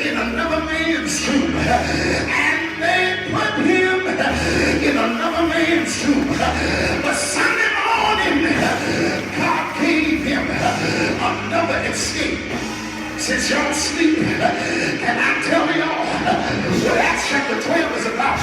in another man's tomb. And they put him in another man's tomb. But Sunday morning, God gave him another escape. Since y'all sleep, can I tell y'all what Acts chapter 12 is about?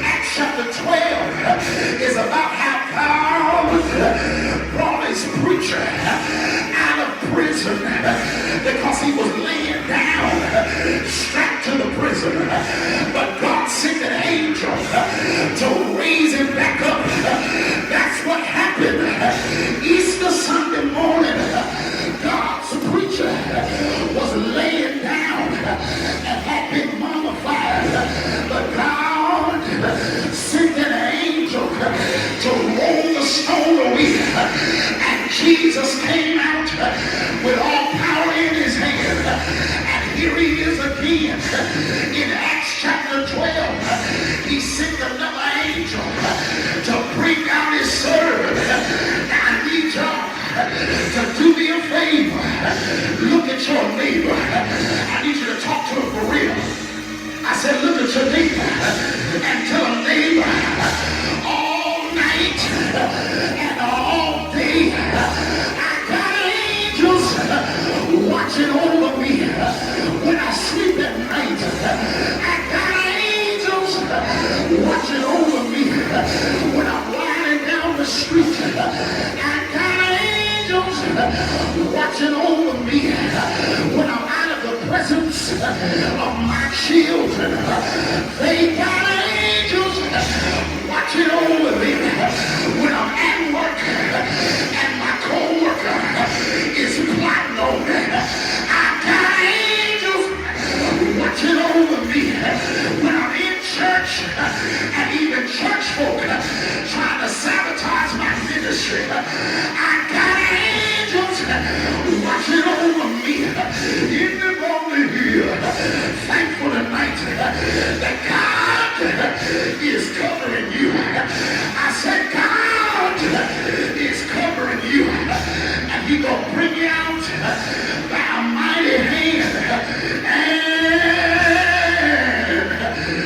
Acts chapter 12 is about how God brought his preacher out of prison because he was laying down strapped to the prison. But God sent an angel to raise him back up. That's what happened Easter Sunday morning. God's preacher was laying down and had been mummified, but God sent an angel to roll the stone away, and Jesus came out with all power in his hand. And here he is again in Acts chapter 12. He sent another angel to bring out his servant. I need y'all to do me a favor. Look at your neighbor. I need you to talk to him for real. I said, look at your neighbor and tell him, neighbor, all night and all day, I got angels watching over me when I sleep at night. I got angels watching over me when I'm riding down the street. I got angels watching over me when I'm out of the presence of my children. They got angels watching over me when I'm at work and my co-worker is plotting on me. I got angels watching over me when I'm in church and even church folk trying to sabotage my ministry. I got angels watching over me. In the morning here, thankful tonight that God is covering you. I said God is covering you, and he gonna bring you out by a mighty hand. And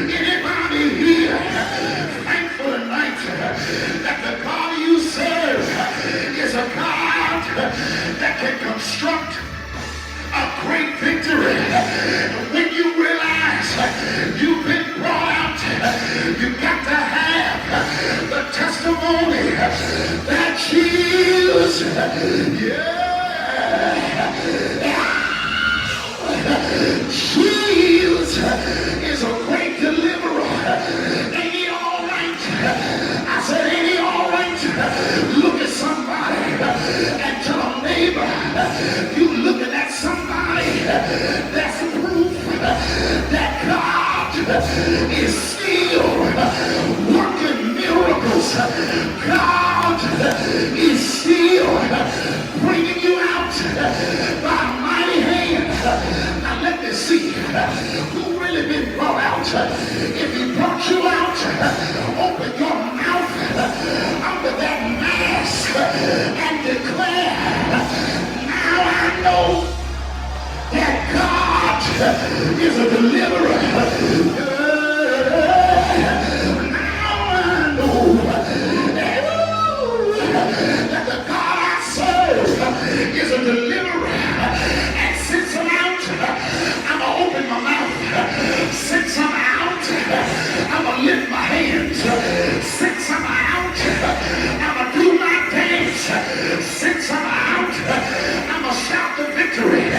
anybody here thankful tonight that the God you serve is a God that can construct a great victory. When you realize you've been brought out, you got to have the testimony that Jesus, Jesus is a great deliverer. Ain't he all right? I said, ain't he all right? Look at somebody and tell them, neighbor, you looking at somebody that's proof that God is still working miracles. God is still bringing you out by a mighty hand. Now let me see who really been brought out. If he brought you out, open your mouth under that mask and declare, now I know that God is a deliverer. Now I know that the God I serve is a deliverer. And since I'm out, I'm going to open my mouth. Since I'm out, I'm going to lift my hands. Since I'm out, I'm going to do my dance. Since I'm out, I'm going to shout the victory.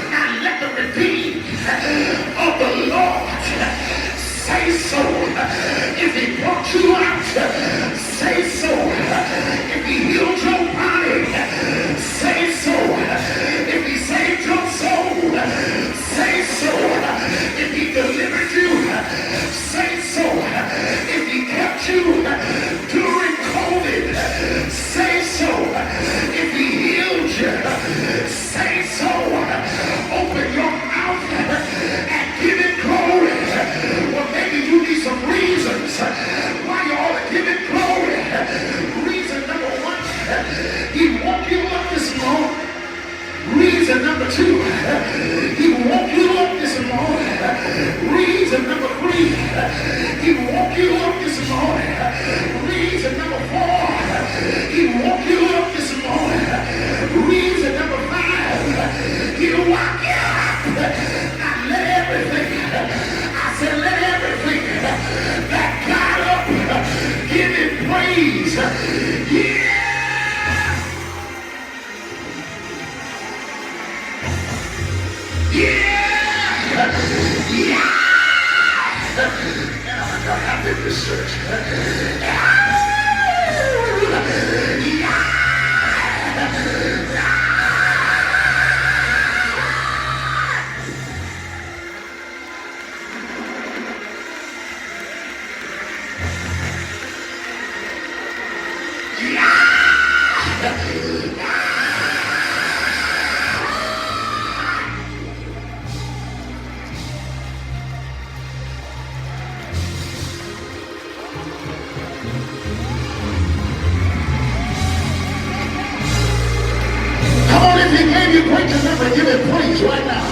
Now let the redeemed of the Lord Yeah! Yeah! And I'm not happy in this church. Come on, if he gave you great deliverance, give him praise right now.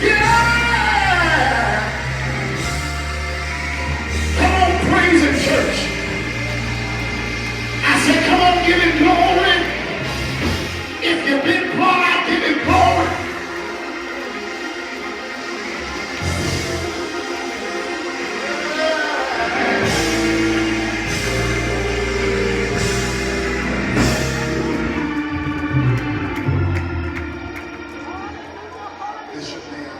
Yeah! Come on, praise him, church. I said, come on, give him glory. If you've been brought out, give him glory. Bishop, man.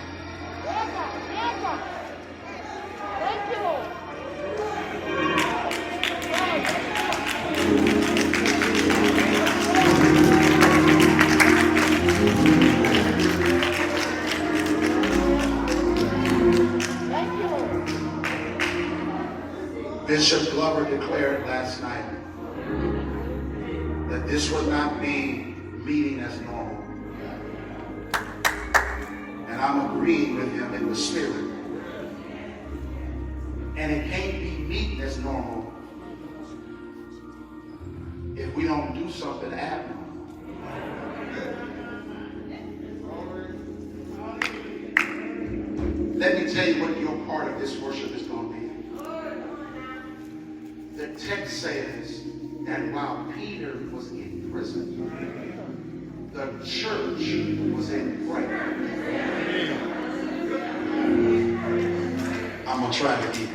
Thank you, Lord. Thank you, Lord. Bishop Glover declared last night that this would not be meeting as normal. And I'm agreeing with him in the spirit. And it can't be meeting as normal if we don't do something abnormal. Let me tell you what your part of this worship is going to be. The text says that while Peter was in prison, the church was in prayer. I'm going to try it again.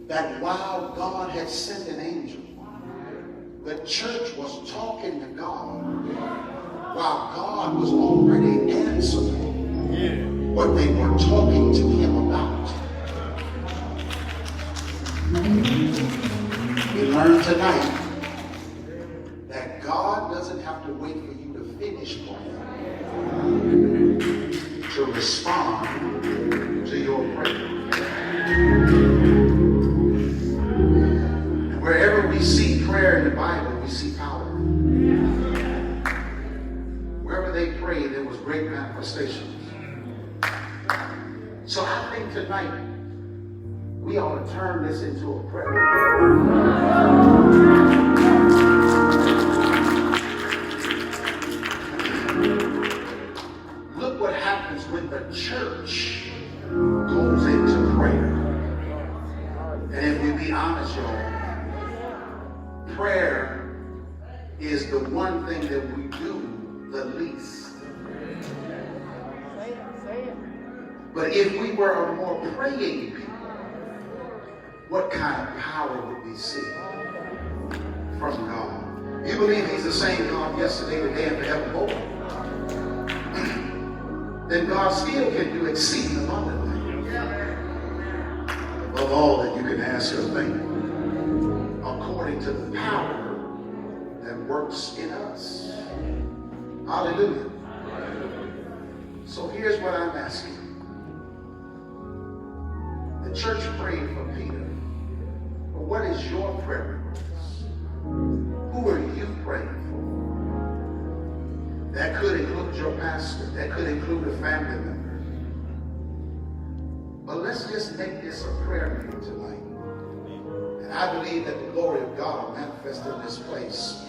That while God had sent an angel, the church was talking to God while God was already answering what they were talking to him about. We learned tonight that God doesn't have to wait for you to finish praying to respond to your prayer. And wherever we see prayer in the Bible, we see power. Wherever they prayed, there was great manifestations. So I think tonight we ought to turn this into a prayer. Look what happens when the church goes into prayer. And if we be honest, y'all, prayer is the one thing that we do the least. But if we were a more praying people, what kind of power would we see from God? You believe he's the same God yesterday, today, and forevermore? Then God still can do exceeding abundantly above all that you can ask or think, according to the power that works in us. Hallelujah. So here's what I'm asking. The church prayed for Peter. But what is your prayer request? Who are you praying for? That could include your pastor. That could include a family member. But let's just make this a prayer meeting tonight. And I believe that the glory of God will manifest in this place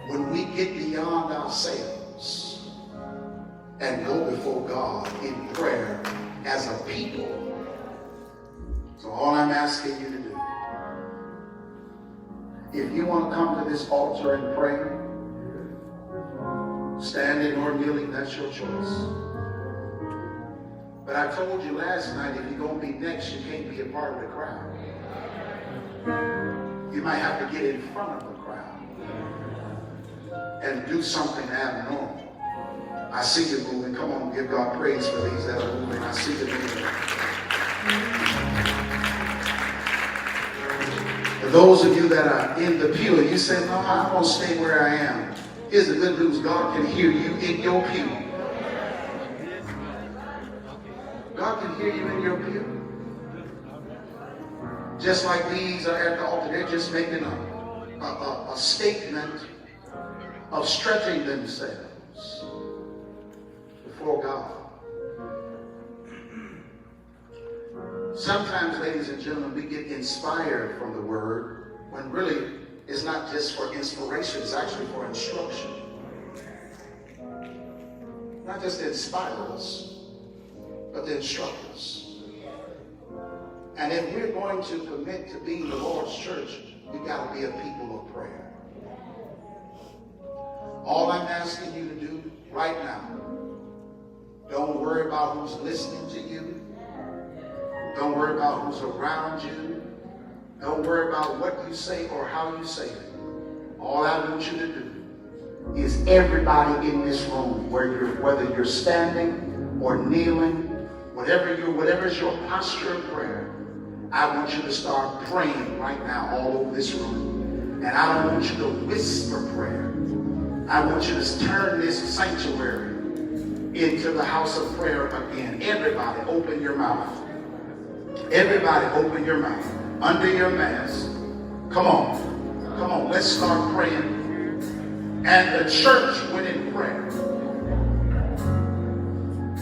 when we get beyond ourselves and go before God in prayer as a people. So all I'm asking you to do, if you want to come to this altar and pray, standing or kneeling, that's your choice. But I told you last night, if you're going to be next, you can't be a part of the crowd. You might have to get in front of the crowd and do something abnormal. I see you moving. Come on, give God praise for these that are moving. I see you moving. For those of you that are in the pew, you say, no, I won't stay where I am. Here's the good news. God can hear you in your pew. God can hear you in your pew. Just like these are at the altar, they're just making a statement of stretching themselves before God. Sometimes, ladies and gentlemen, we get inspired from the word when really it's not just for inspiration, it's actually for instruction. Not just to inspire us, but to instruct us. And if we're going to commit to being the Lord's church, we got to be a people of prayer. All I'm asking you to do right now, don't worry about who's listening to you. Don't worry about who's around you. Don't worry about what you say or how you say it. All I want you to do is everybody in this room, whether you're standing or kneeling, whatever's your posture of prayer, I want you to start praying right now all over this room. And I don't want you to whisper prayer. I want you to turn this sanctuary into the house of prayer again. Everybody open your mouth. Everybody open your mouth. Under your mask. Come on. Come on. Let's start praying. And the church went in prayer.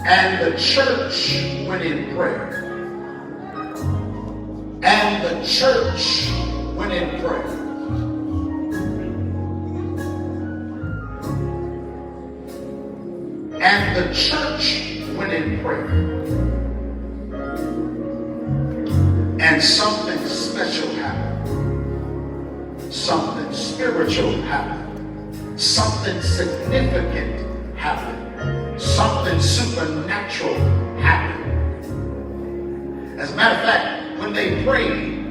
And the church went in prayer. And the church went in prayer. And the church went in prayer. And something special happened. Something spiritual happened. Something significant happened. Something supernatural happened. As a matter of fact, when they prayed,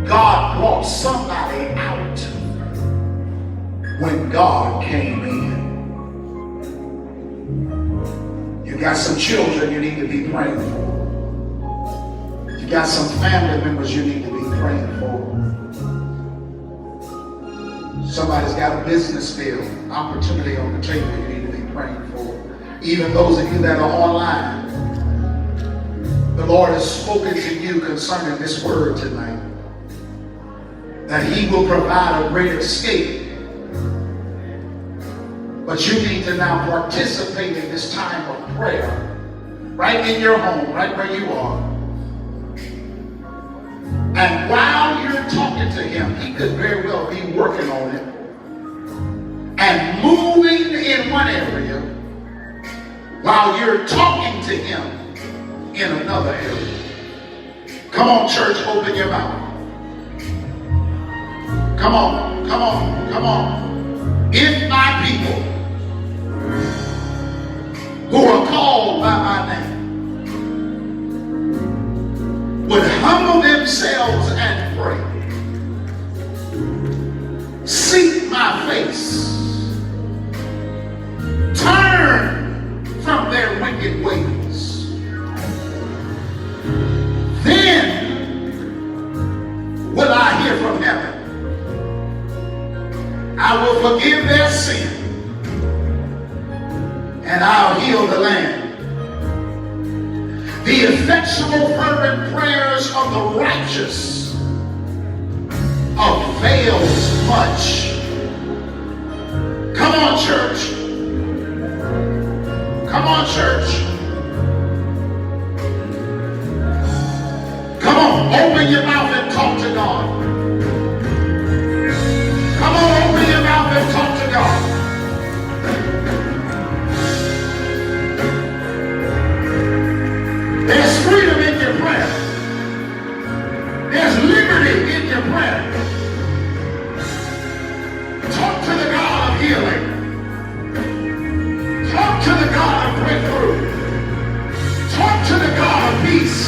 God brought somebody out when God came in. You got some children you need to be praying for. You got some family members you need to be praying for. Somebody's got a business deal, opportunity on the table you need to be praying for. Even those of you that are online, the Lord has spoken to you concerning this word tonight, that He will provide a great escape. But you need to now participate in this time of prayer, right in your home, right where you are. And while you're talking to Him, He could very well be working on it and moving in one area while you're talking to Him in another area. Come on, church, open your mouth. Come on, come on, come on. If my people who are called by my name would humble themselves and pray, seek my face, turn from their wicked ways, then will I hear from heaven. I will forgive their sin and I'll heal the land. The effectual fervent prayers of the righteous avails much. Come on, church. Come on, church. Come on, open your mouth and talk to God. Come on, open your mouth and talk to God. There's freedom in your prayer. There's liberty in your prayer. Talk to the God of healing. Talk to the God of breakthrough. Talk to the God of peace.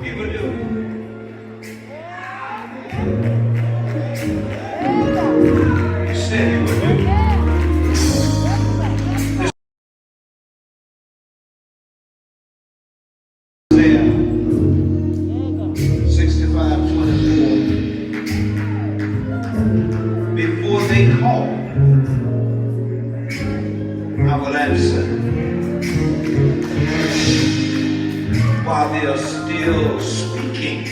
He will do it. He said he would do it. Isaiah 65:24. Before they call, I will answer. While they are still speaking,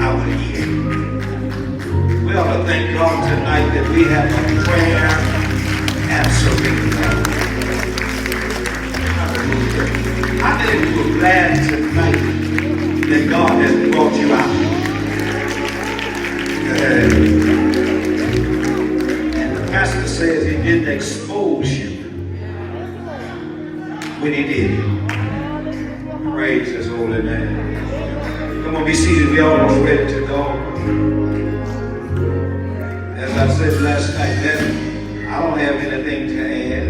I will hear. We ought to thank God tonight that we have a prayer answering God. Hallelujah. How many of you are glad tonight that God has brought you out? And the pastor says he didn't expose you when he did it. Praise his holy name. Come on, be seated. We all are ready to go. As I said last night, that I don't have anything to add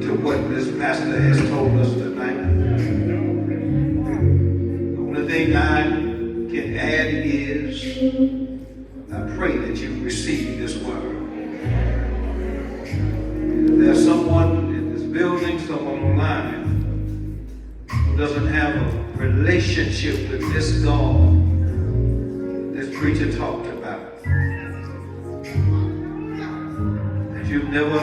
to what this pastor has told us tonight. The only thing I can add is I pray that you receive this word. If there's someone in this building, someone online, doesn't have a relationship with this God this preacher talked about. If you've never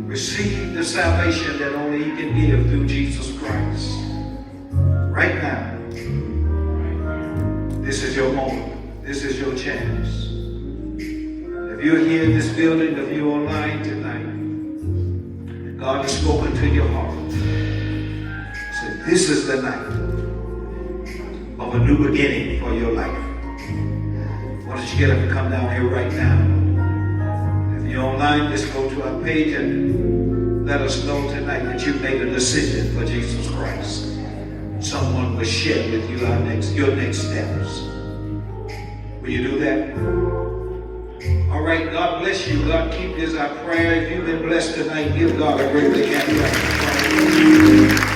received the salvation that only He can give through Jesus Christ, right now, this is your moment. This is your chance. If you're here in this building, if you're online tonight, God has spoken to your heart. This is the night of a new beginning for your life. Why don't you get up and come down here right now? If you're online, just go to our page and let us know tonight that you made a decision for Jesus Christ. Someone will share with you your next steps. Will you do that? All right, God bless you. God keep this our prayer. If you've been blessed tonight, give God a great big hand.